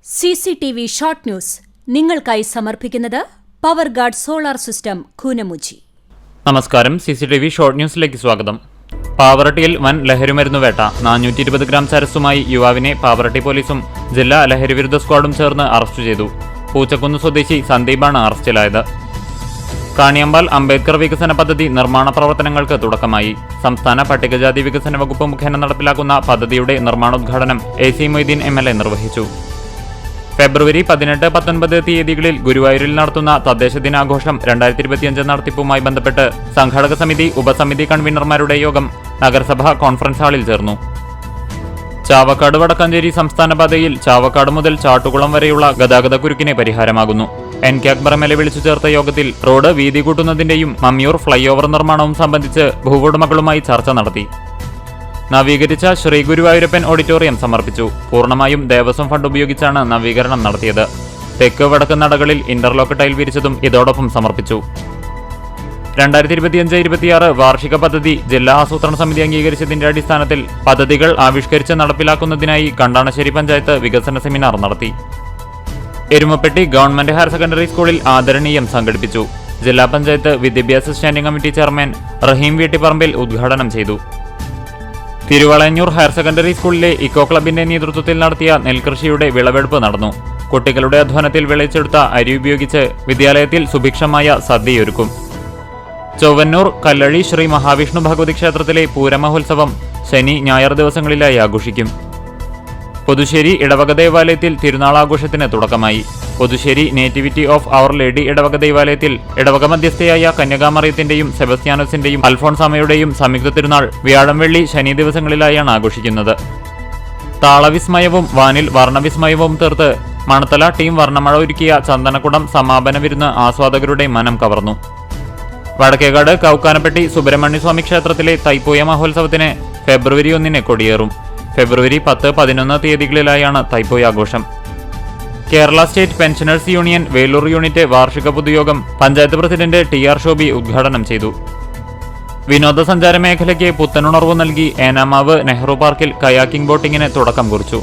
CCTV short news നിങ്ങൾക്കായി സമർപ്പിക്കുന്നത് power guard solar system Koonamuchi. നമസ്കാരം. CCTV ഷോർട്ട് ന്യൂസിലേക്ക് സ്വാഗതം. പാവറട്ടിയിൽ വൻ ലഹരിമരുന്ന് വേട്ട. 420 ഗ്രാം ചരസുമായി യുവാവിനെ പാവറട്ടി പോലീസും ജില്ലാ ലഹരിവിരുദ്ധ സ്ക്വാഡും ചേർന്ന് അറസ്റ്റ് ചെയ്തു. പൂച്ചക്കുന്ന് സ്വദേശി സന്ദീപാണ് അറസ്റ്റിലായത്. കാണിയമ്പാൽ അംബേദ്കർ വികസന പദ്ധതി നിർമ്മാണ പ്രവർത്തനങ്ങൾക്ക് തുടക്കമായി. സംസ്ഥാന പട്ടികജാതി വികസന വകുപ്പ് മുഖേന നടപ്പിലാക്കുന്ന പദ്ധതിയുടെ നിർമ്മാണോദ്ഘാടനം AC മൊയ്തീൻ MLA നിർവഹിച്ചു. ഫെബ്രുവരി 18-19 തീയതികളിൽ ഗുരുവായൂരിൽ നടത്തുന്ന തദ്ദേശ ദിനാഘോഷം 2025 നടത്തിപ്പുമായി ബന്ധപ്പെട്ട് സംഘാടക സമിതി ഉപസമിതി കൺവീനർമാരുടെ യോഗം നഗരസഭ കോൺഫറൻസ് ഹാളിൽ ചേർന്നു. ചാവക്കാട് വടക്കാഞ്ചേരി സംസ്ഥാന പാതയിൽ ചാവക്കാട് മുതൽ ചാട്ടുകുളം വരെയുള്ള ഗതാഗത കുരുക്കിന് പരിഹാരമാകുന്നു. NK അക്ബർ MLA വിളിച്ചു ചേർത്ത യോഗത്തിൽ റോഡ് വീതി കൂട്ടുന്നതിന്റെയും മമ്മിയൂർ ഫ്ളൈ ഓവർ നിർമ്മാണവും സംബന്ധിച്ച് ഭൂവുടമകളുമായി ചർച്ച നടത്തി. നവീകരിച്ച ശ്രീ ഗുരുവായൂരപ്പൻ ഓഡിറ്റോറിയം സമർപ്പിച്ചു. പൂർണ്ണമായും ദേവസ്വം ഫണ്ട് ഉപയോഗിച്ചാണ് നവീകരണം നടത്തിയത്. തെക്ക് വടക്ക് നടകളിൽ ഇന്റർലോക്ക് ടൈൽ വിരിച്ചതും ഇതോടൊപ്പം സമർപ്പിച്ചു. 2025-26 വാർഷിക പദ്ധതി ജില്ലാ ആസൂത്രണ സമിതി അംഗീകരിച്ചതിന്റെ അടിസ്ഥാനത്തിൽ പദ്ധതികൾ ആവിഷ്കരിച്ച് നടപ്പിലാക്കുന്നതിനായി കണ്ടാണശ്ശേരി പഞ്ചായത്ത് വികസന സെമിനാർ നടത്തി. എരുമപ്പെട്ടി ഗവൺമെന്റ് ഹയർ സെക്കൻഡറി സ്കൂളിൽ ആദരണീയം സംഘടിപ്പിച്ചു. ജില്ലാ പഞ്ചായത്ത് വിദ്യാഭ്യാസ സ്റ്റാൻഡിംഗ് കമ്മിറ്റി ചെയർമാൻ റഹീം വീട്ടിപ്പറമ്പിൽ ഉദ്ഘാടനം ചെയ്തു. തിരുവളയന്നൂർ ഹയർ സെക്കൻഡറി സ്കൂളിലെ ഇക്കോ ക്ലബിന്റെ നേതൃത്വത്തിൽ നടത്തിയ നെൽകൃഷിയുടെ വിളവെടുപ്പ് നടന്നു. കുട്ടികളുടെ അധ്വാനത്തിൽ വിളയിച്ചെടുത്ത അരി ഉപയോഗിച്ച് വിദ്യാലയത്തിൽ സുഭിക്ഷമായ സദ്യയൊരുക്കും. ചൊവ്വന്നൂർ കല്ലഴി ശ്രീ മഹാവിഷ്ണു ഭഗവതി ക്ഷേത്രത്തിലെ പൂരമഹോത്സവം ശനി ഞായർ ദിവസങ്ങളിലായി ആഘോഷിക്കും. പുതുശ്ശേരി ഇടവക ദേവാലയത്തിൽ തിരുനാളാഘോഷത്തിന് തുടക്കമായി. Puthussery nativity of our lady ഇടവക ദേവാലയത്തിൽ ഇടവക മധ്യസ്ഥയായ കന്യകാമറിയത്തിന്റെയും സെബസ്ത്യാനോസിന്റെയും അൽഫോൺസാമയുടെയും സംയുക്ത തിരുനാൾ വ്യാഴം വെള്ളി ശനി ദിവസങ്ങളിലായാണ് ആഘോഷിക്കുന്നത്. താളവിസ്മയവും വാനിൽ വർണ്ണവിസ്മയവും തീർത്ത് മണത്തല ടീം വർണ്ണമഴ ഒരുക്കിയ ചന്ദനക്കുടം സമാപന വിരുന്ന് ആസ്വാദകരുടെ മനം കവർന്നു. വടക്കേകാട് കൗക്കാനപ്പെട്ടി സുബ്രഹ്മണ്യസ്വാമി ക്ഷേത്രത്തിലെ തൈപ്പൂയ മഹോത്സവത്തിന് ഫെബ്രുവരി 1 കൊടിയേറും. ഫെബ്രുവരി 10-11 തീയതികളിലായാണ് തൈപ്പൂയ ആഘോഷം. Kerala state pensioners union Velur unit വാർഷിക പൊതുയോഗം പഞ്ചായത്ത് പ്രസിഡന്റ് TR ശോഭി ഉദ്ഘാടനം ചെയ്തു. വിനോദസഞ്ചാര മേഖലയ്ക്ക് പുത്തനുണർവ് നൽകി ഏനാമാവ് നെഹ്റു പാർക്കിൽ കയാക്കിംഗ് ബോട്ടിങ്ങിന് തുടക്കം കുറിച്ചു.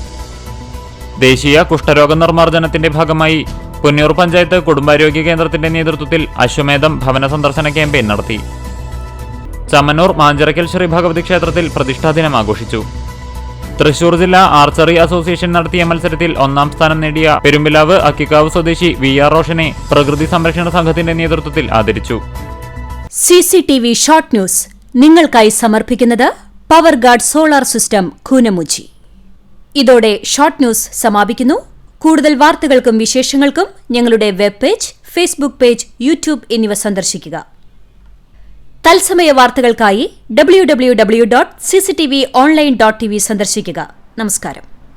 ദേശീയ കുഷ്ഠരോഗ നിർമ്മാർജ്ജനത്തിന്റെ ഭാഗമായി പുന്നൂർ പഞ്ചായത്ത് കുടുംബാരോഗ്യ കേന്ദ്രത്തിന്റെ നേതൃത്വത്തിൽ അശ്വമേധം ഭവന സന്ദർശന ക്യാമ്പയിൻ നടത്തി. ചമ്മന്നൂർ മാഞ്ചിറക്കൽ ശ്രീ ഭഗവതി ക്ഷേത്രത്തിൽ പ്രതിഷ്ഠാദിനം ആഘോഷിച്ചു. തൃശൂർ ജില്ലാ ആർച്ചറി അസോസിയേഷൻ നടത്തിയ മത്സരത്തിൽ 1ാം സ്ഥാനം നേടിയ പെരുമ്പിലാവ് അക്കിക്കാവ് സ്വദേശി VR റോഷനെ പ്രകൃതി സംരക്ഷണ സംഘത്തിന്റെ നേതൃത്വത്തിൽ ആദരിച്ചു. CCTV ഷോർട്ട് ന്യൂസ് നിങ്ങൾക്കായി സമർപ്പിക്കുന്നത് power guard solar system Koonamuchi. ഇതോടെ ഷോർട്ട് ന്യൂസ് സമാപിക്കുന്നു. കൂടുതൽ വാർത്തകൾക്കും വിശേഷങ്ങൾക്കും ഞങ്ങളുടെ web page, Facebook page, YouTube എന്നിവ സന്ദർശിക്കുക. തത്സമയ വാർത്തകൾക്കായി www.cctv online.tv സന്ദർശിക്കുക. നമസ്കാരം.